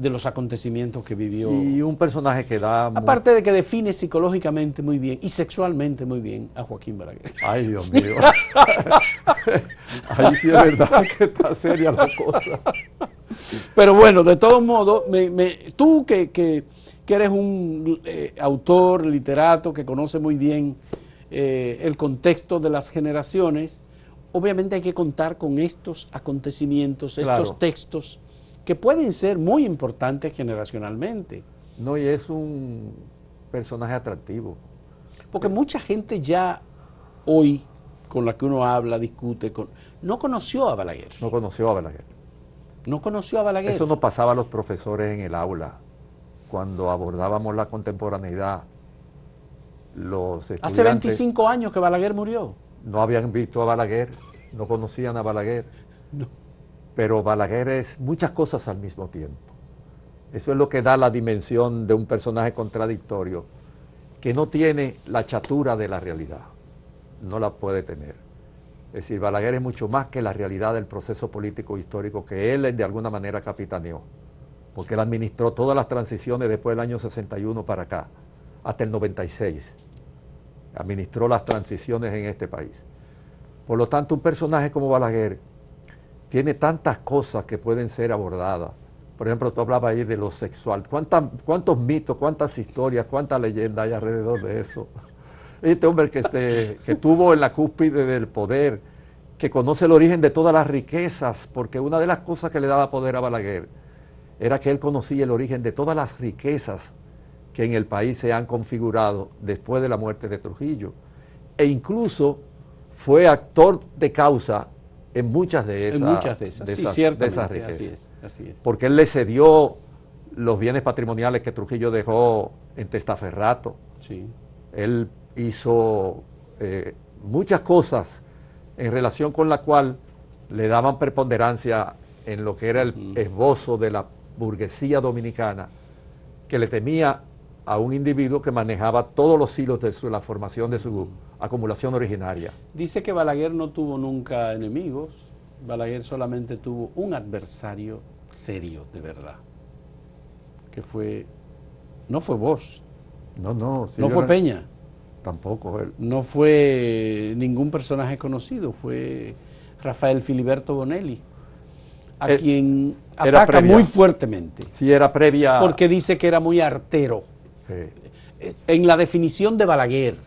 los acontecimientos que vivió. Y un personaje que da... Aparte de que define psicológicamente muy bien y sexualmente muy bien a Joaquín Balaguer. Ay, Dios mío. Ahí sí es verdad que está seria la cosa. Pero bueno, de todos modos, tú que eres un autor, literato, que conoce muy bien el contexto de las generaciones, obviamente hay que contar con estos acontecimientos, Claro. estos textos, que pueden ser muy importantes generacionalmente. No, y es un personaje atractivo. Porque mucha gente ya hoy, con la que uno habla, discute, no conoció a Balaguer. No conoció a Balaguer. No conoció a Balaguer. Eso nos pasaba a los profesores en el aula, cuando abordábamos la contemporaneidad. Los estudiantes Hace 25 años que Balaguer murió. no habían visto a Balaguer, no conocían a Balaguer. No. pero Balaguer es muchas cosas al mismo tiempo. Eso es lo que da la dimensión de un personaje contradictorio, que no tiene la chatura de la realidad, no la puede tener. Es decir, Balaguer es mucho más que la realidad del proceso político histórico que él de alguna manera capitaneó, porque él administró todas las transiciones después del año 61 para acá, hasta el 96. Administró las transiciones en este país. Por lo tanto, un personaje como Balaguer tiene tantas cosas que pueden ser abordadas. Por ejemplo, tú hablabas ahí de lo sexual. ¿Cuántos mitos, cuántas historias, cuántas leyendas hay alrededor de eso? Este hombre que tuvo en la cúspide del poder, que conoce el origen de todas las riquezas, porque una de las cosas que le daba poder a Balaguer era que él conocía el origen de todas las riquezas que en el país se han configurado después de la muerte de Trujillo. E incluso fue actor de causa en muchas de esas, de esas riquezas. Así es. Porque él le cedió los bienes patrimoniales que Trujillo dejó en Testaferrato. Sí. Él hizo muchas cosas en relación con la cual le daban preponderancia en lo que era el esbozo de la burguesía dominicana, que le temía a un individuo que manejaba todos los hilos de la formación de su acumulación originaria. Dice que Balaguer no tuvo nunca enemigos, Balaguer solamente tuvo un adversario serio, de verdad, que no fue Bosch, No fue Peña, tampoco él. no fue ningún personaje conocido, fue Rafael Filiberto Bonelli, a quien ataca muy fuertemente. Sí, era previa. Porque dice que era muy artero. En la definición de Balaguer,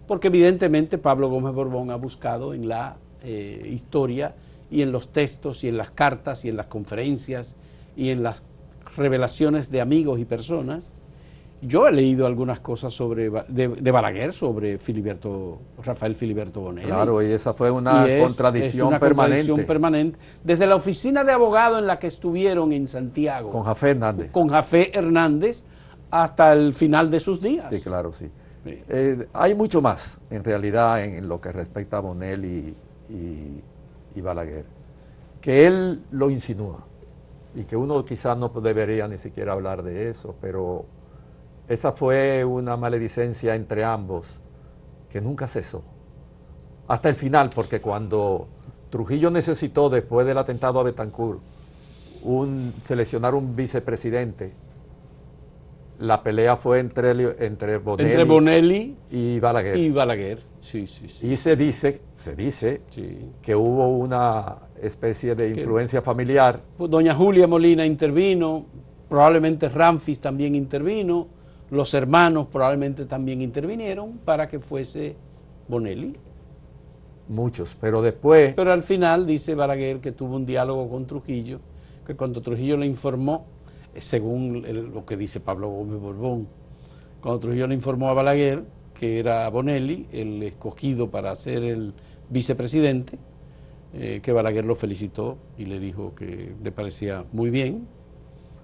porque evidentemente Pablo Gómez Borbón ha buscado en la historia y en los textos y en las cartas y en las conferencias y en las revelaciones de amigos y personas. Yo he leído algunas cosas de Balaguer sobre Rafael Filiberto Bonelli. Claro, y esa fue una contradicción permanente. Desde la oficina de abogado en la que estuvieron en Santiago. Con Jafé Hernández. Con Jafé Hernández hasta el final de sus días. Sí, claro, sí. Hay mucho más, en realidad, en lo que respecta a Bonelli y Balaguer, que él lo insinúa, y que uno quizás no debería ni siquiera hablar de eso, pero esa fue una maledicencia entre ambos que nunca cesó, hasta el final, porque cuando Trujillo necesitó, después del atentado a Betancourt, seleccionar un vicepresidente, la pelea fue entre Bonelli y Balaguer. Sí. Y se dice que hubo una especie de influencia familiar. Doña Julia Molina intervino, probablemente Ramfis también intervino, los hermanos probablemente también intervinieron para que fuese Bonelli. Muchos, pero después... Pero al final dice Balaguer que tuvo un diálogo con Trujillo, que cuando Trujillo le informó, según lo que dice Pablo Gómez Borbón, cuando Trujillo le informó a Balaguer que era Bonelli el escogido para ser el vicepresidente, que Balaguer lo felicitó y le dijo que le parecía muy bien,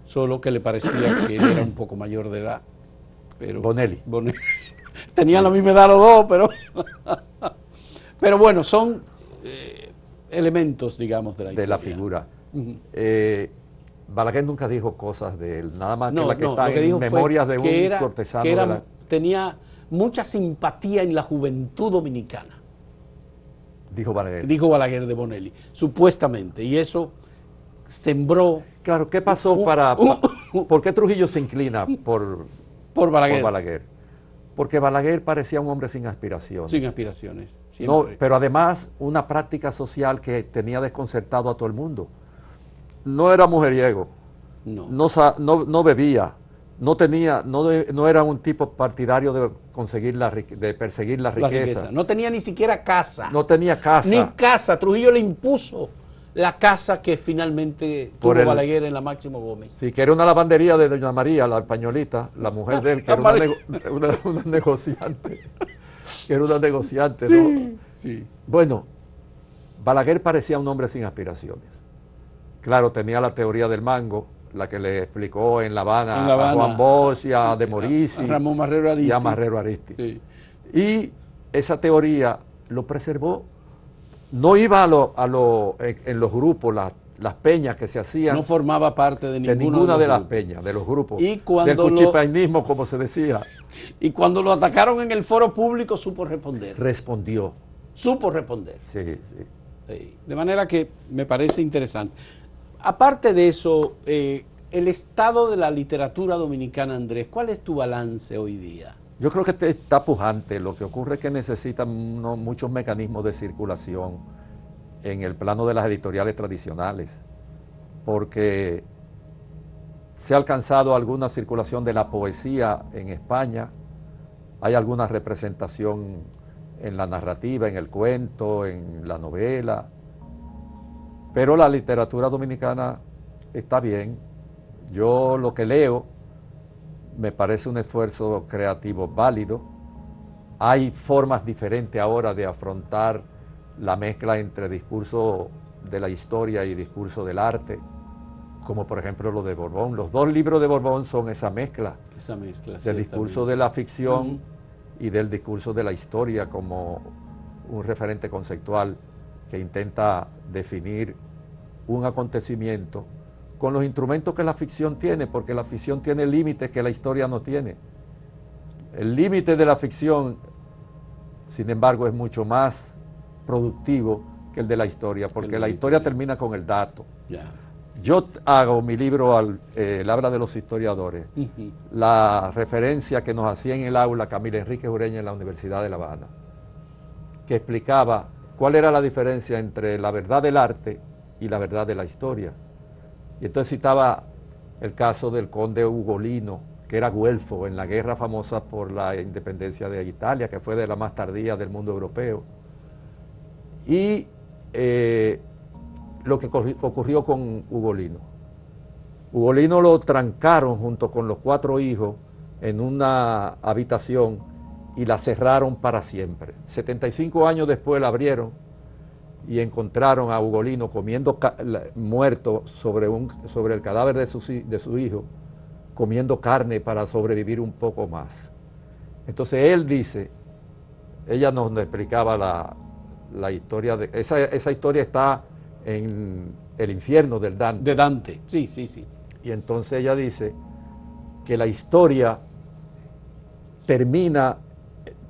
solo que le parecía que él era un poco mayor de edad. Pero Bonelli. Tenían la misma edad los dos, pero bueno, son elementos, digamos, de la historia. De la figura. Balaguer nunca dijo cosas de él, nada más que la que está en Memorias de un cortesano. Tenía mucha simpatía en la juventud dominicana. Dijo Balaguer. Dijo Balaguer de Bonelli, supuestamente, y eso sembró... Claro, ¿qué pasó ¿por qué Trujillo se inclina por Balaguer? Porque Balaguer parecía un hombre sin aspiraciones. Sin aspiraciones, siempre. No, pero además una práctica social que tenía desconcertado a todo el mundo. No era mujeriego, no bebía, no era un tipo partidario de perseguir la riqueza. No tenía ni siquiera casa. No tenía casa. Ni casa. Trujillo le impuso la casa que finalmente tuvo Balaguer en la Máximo Gómez. Sí, que era una lavandería de doña María, la españolita, la mujer de él, que era una negociante. Que era una negociante, sí, ¿no? Sí. Bueno, Balaguer parecía un hombre sin aspiraciones. Claro, tenía la teoría del mango, la que le explicó en La Habana a Juan Bosch y a De Morisi, a Ramón Marrero Aristi. Y a Marrero Aristi. Sí. Y esa teoría lo preservó. No iba en los grupos, las peñas que se hacían. No formaba parte de ninguna de las peñas, de los grupos. Y cuando del cuchipainismo, como se decía. Y cuando lo atacaron en el foro público, supo responder. Respondió. Supo responder. Sí, sí. Sí. De manera que me parece interesante. Aparte de eso, el estado de la literatura dominicana, Andrés, ¿cuál es tu balance hoy día? Yo creo que está pujante. Lo que ocurre es que necesitan muchos mecanismos de circulación en el plano de las editoriales tradicionales, porque se ha alcanzado alguna circulación de la poesía en España, hay alguna representación en la narrativa, en el cuento, en la novela, pero la literatura dominicana está bien. Yo lo que leo me parece un esfuerzo creativo válido. Hay formas diferentes ahora de afrontar la mezcla entre discurso de la historia y discurso del arte, como por ejemplo lo de Borbón. Los dos libros de Borbón son esa mezcla del discurso de la ficción y del discurso de la historia como un referente conceptual que intenta definir un acontecimiento con los instrumentos que la ficción tiene, porque la ficción tiene límites que la historia no tiene. El límite de la ficción, sin embargo, es mucho más productivo que el de la historia, porque la historia termina con el dato. Yo hago mi libro, el habla de los historiadores, la referencia que nos hacía en el aula Camila Enrique Ureña en la Universidad de La Habana, que explicaba cuál era la diferencia entre la verdad del arte y la verdad de la historia. Y entonces citaba el caso del conde Ugolino, que era güelfo en la guerra famosa por la independencia de Italia, que fue de la más tardía del mundo europeo. Y lo que ocurrió con Ugolino. Ugolino lo trancaron junto con los 4 hijos en una habitación y la cerraron para siempre. 75 años después la abrieron y encontraron a Ugolino comiendo muerto sobre el cadáver de su hijo, comiendo carne para sobrevivir un poco más. Entonces él dice, ella nos explicaba la historia, esa historia está en el infierno del Dante. De Dante, sí, sí, sí. Y entonces ella dice que la historia termina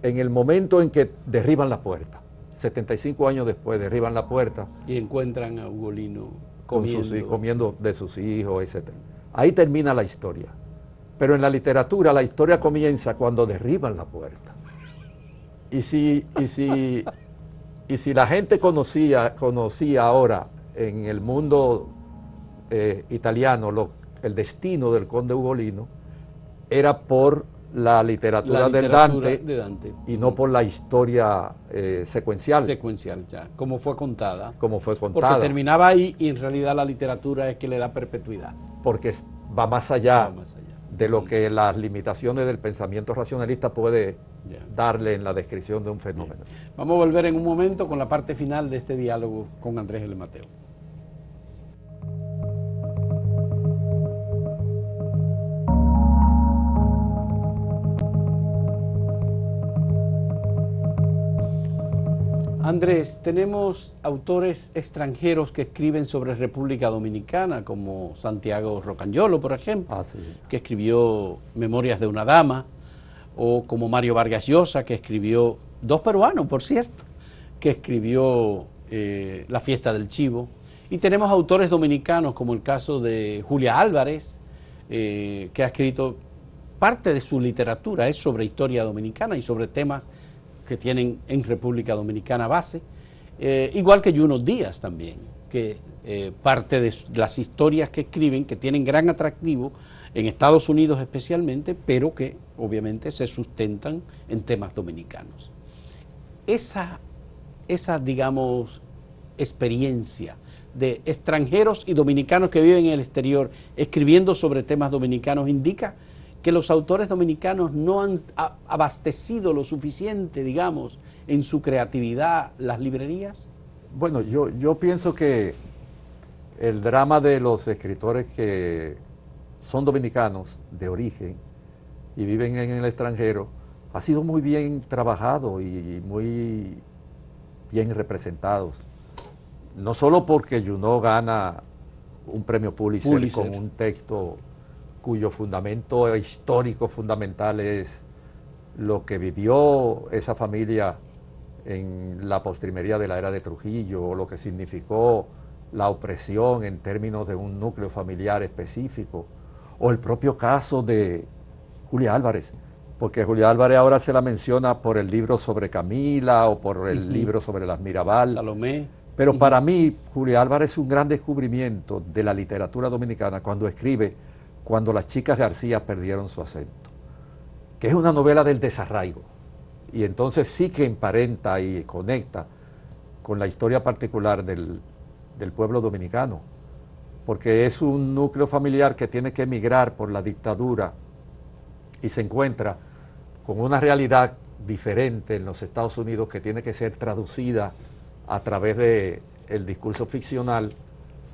en el momento en que derriban la puerta. 75 años después derriban la puerta. Y encuentran a Ugolino comiendo de sus hijos, etc. Ahí termina la historia. Pero en la literatura la historia comienza cuando derriban la puerta. Y si la gente conocía ahora en el mundo italiano el destino del conde Ugolino, era por la literatura de Dante y no por la historia secuencial. Secuencial, ya, como fue contada. Porque terminaba ahí y en realidad la literatura es que le da perpetuidad. Porque va más allá de lo que las limitaciones del pensamiento racionalista puede darle en la descripción de un fenómeno. Vamos a volver en un momento con la parte final de este diálogo con Andrés L. Mateo. Andrés, tenemos autores extranjeros que escriben sobre República Dominicana, como Santiago Rocagnolo, por ejemplo, que escribió Memorias de una dama, o como Mario Vargas Llosa, que escribió, 2 peruanos, por cierto, que escribió La fiesta del chivo. Y tenemos autores dominicanos, como el caso de Julia Álvarez, que ha escrito parte de su literatura, es sobre historia dominicana y sobre temas que tienen en República Dominicana base, igual que Juno Díaz también, que parte de las historias que escriben, que tienen gran atractivo en Estados Unidos especialmente, pero que obviamente se sustentan en temas dominicanos. Esa digamos, experiencia de extranjeros y dominicanos que viven en el exterior escribiendo sobre temas dominicanos indica que los autores dominicanos no han abastecido lo suficiente, digamos, en su creatividad las librerías? Bueno, yo pienso que el drama de los escritores que son dominicanos de origen y viven en el extranjero ha sido muy bien trabajado y muy bien representados. No solo porque Junot gana un premio Pulitzer con un texto cuyo fundamento histórico fundamental es lo que vivió esa familia en la postrimería de la era de Trujillo, o lo que significó la opresión en términos de un núcleo familiar específico, o el propio caso de Julia Álvarez, porque Julia Álvarez ahora se la menciona por el libro sobre Camila o por el libro sobre las Mirabal. Salomé. Pero para mí, Julia Álvarez es un gran descubrimiento de la literatura dominicana cuando escribe Cuando las chicas García perdieron su acento, que es una novela del desarraigo, y entonces sí que emparenta y conecta con la historia particular del pueblo dominicano, porque es un núcleo familiar que tiene que emigrar por la dictadura y se encuentra con una realidad diferente en los Estados Unidos que tiene que ser traducida a través del discurso ficcional.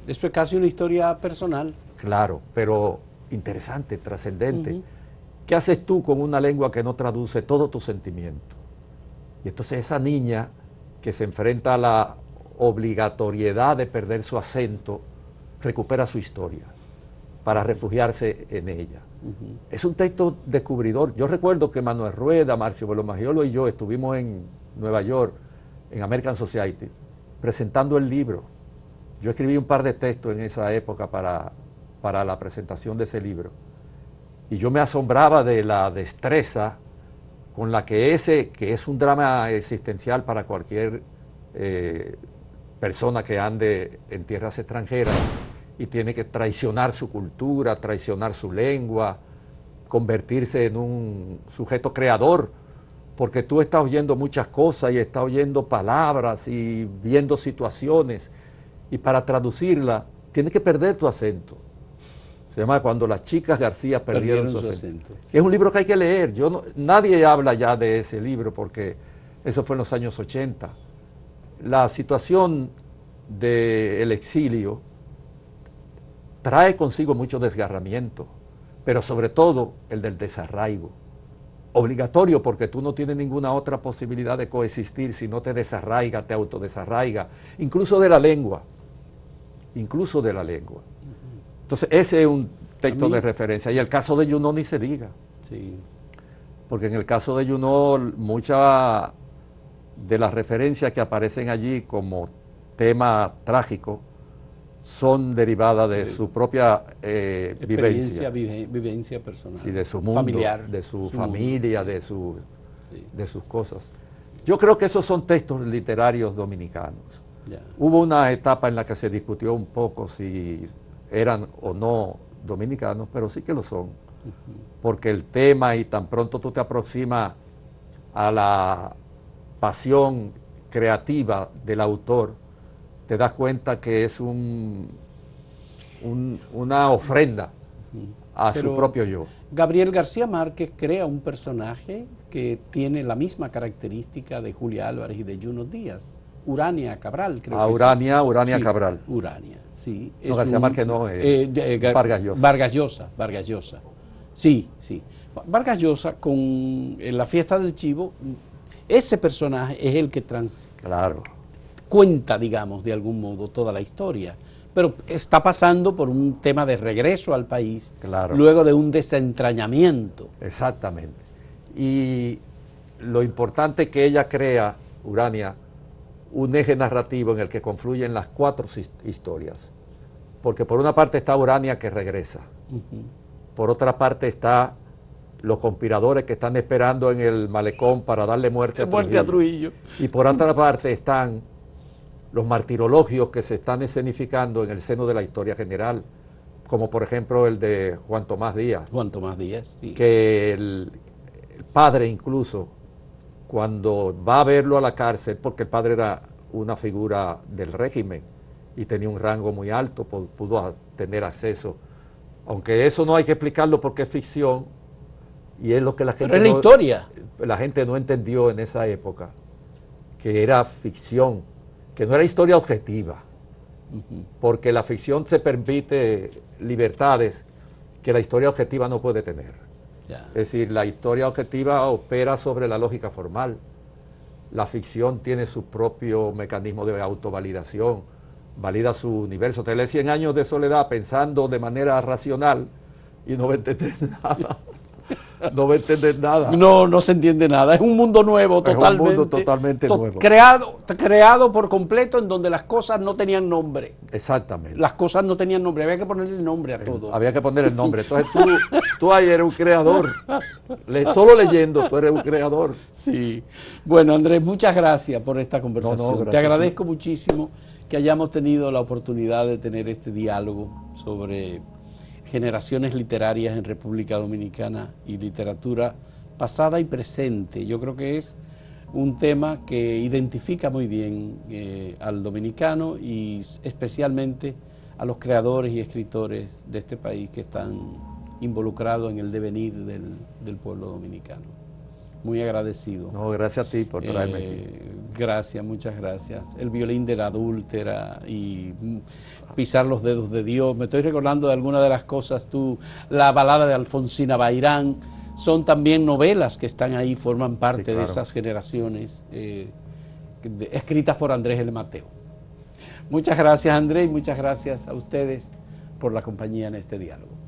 Eso es casi una historia personal. Claro, pero interesante, trascendente. ¿Qué haces tú con una lengua que no traduce todo tu sentimiento? Y entonces esa niña que se enfrenta a la obligatoriedad de perder su acento, recupera su historia para refugiarse en ella. Es un texto descubridor. Yo recuerdo que Manuel Rueda, Marcio Velo Magiolo y yo estuvimos en Nueva York, en American Society, presentando el libro. Yo escribí un par de textos en esa época para la presentación de ese libro. Y yo me asombraba de la destreza con la que es un drama existencial para cualquier persona que ande en tierras extranjeras y tiene que traicionar su cultura, traicionar su lengua, convertirse en un sujeto creador, porque tú estás oyendo muchas cosas y estás oyendo palabras y viendo situaciones, y para traducirla tienes que perder tu acento. Se llama Cuando las chicas García perdieron su acento. Es un libro que hay que leer. Nadie habla ya de ese libro porque eso fue en los años 80. La situación del exilio trae consigo mucho desgarramiento, pero sobre todo el del desarraigo. Obligatorio, porque tú no tienes ninguna otra posibilidad de coexistir si no te desarraiga, te autodesarraiga, incluso de la lengua. Incluso de la lengua. Entonces, ese es un texto de referencia. Y el caso de Junot ni se diga. Sí. Porque en el caso de Junot, muchas de las referencias que aparecen allí como tema trágico son derivadas de su propia vivencia personal. Sí, de su mundo, familiar, de su familia, de sus cosas. Yo creo que esos son textos literarios dominicanos. Ya. Hubo una etapa en la que se discutió un poco si eran o no dominicanos, pero sí que lo son, porque el tema, y tan pronto tú te aproximas a la pasión creativa del autor, te das cuenta que es una ofrenda a su propio yo. Gabriel García Márquez crea un personaje que tiene la misma característica de Julia Álvarez y de Junot Díaz. Urania Cabral, creo que Urania sí. Cabral. Urania, sí. No, García Márquez no, Vargas Llosa. Vargas Llosa. Sí, sí. Vargas Llosa, con la fiesta del chivo, ese personaje es el que cuenta, digamos, de algún modo, toda la historia. Pero está pasando por un tema de regreso al país, luego de un desentrañamiento. Exactamente. Y lo importante es que ella crea, Urania, un eje narrativo en el que confluyen las cuatro historias. Porque por una parte está Urania, que regresa. Por otra parte está los conspiradores que están esperando en el malecón para darle muerte a Trujillo. Y por otra parte están los martirologios que se están escenificando en el seno de la historia general, como por ejemplo el de Juan Tomás Díaz. Juan Tomás Díaz, sí. Que el padre incluso, cuando va a verlo a la cárcel, porque el padre era una figura del régimen y tenía un rango muy alto, pudo tener acceso, aunque eso no hay que explicarlo porque es ficción, y es lo que la gente no entendió en esa época, que era ficción, que no era historia objetiva, porque la ficción se permite libertades que la historia objetiva no puede tener. Es decir, la historia objetiva opera sobre la lógica formal. La ficción tiene su propio mecanismo de autovalidación, valida su universo. Te lee 100 años de soledad pensando de manera racional y no va a entender nada. No va a entender nada. No, no se entiende nada. Es un mundo nuevo totalmente. Es un mundo totalmente nuevo. Creado por completo, en donde las cosas no tenían nombre. Exactamente. Las cosas no tenían nombre, había que ponerle nombre a todo. Había que poner el nombre. Entonces tú ahí eres un creador. Solo leyendo, tú eres un creador. Sí. Bueno, Andrés, muchas gracias por esta conversación. Gracias. Te agradezco muchísimo que hayamos tenido la oportunidad de tener este diálogo sobre generaciones literarias en República Dominicana y literatura pasada y presente. Yo creo que es un tema que identifica muy bien al dominicano y especialmente a los creadores y escritores de este país que están involucrados en el devenir del pueblo dominicano. Muy agradecido. No, gracias a ti por traerme aquí. Gracias, muchas gracias. El violín de la adúltera y pisar los dedos de Dios. Me estoy recordando de algunas de las cosas, la balada de Alfonsina Bairán, son también novelas que están ahí, forman parte, sí, claro, de esas generaciones escritas por Andrés L. Mateo. Muchas gracias, Andrés, y muchas gracias a ustedes por la compañía en este diálogo.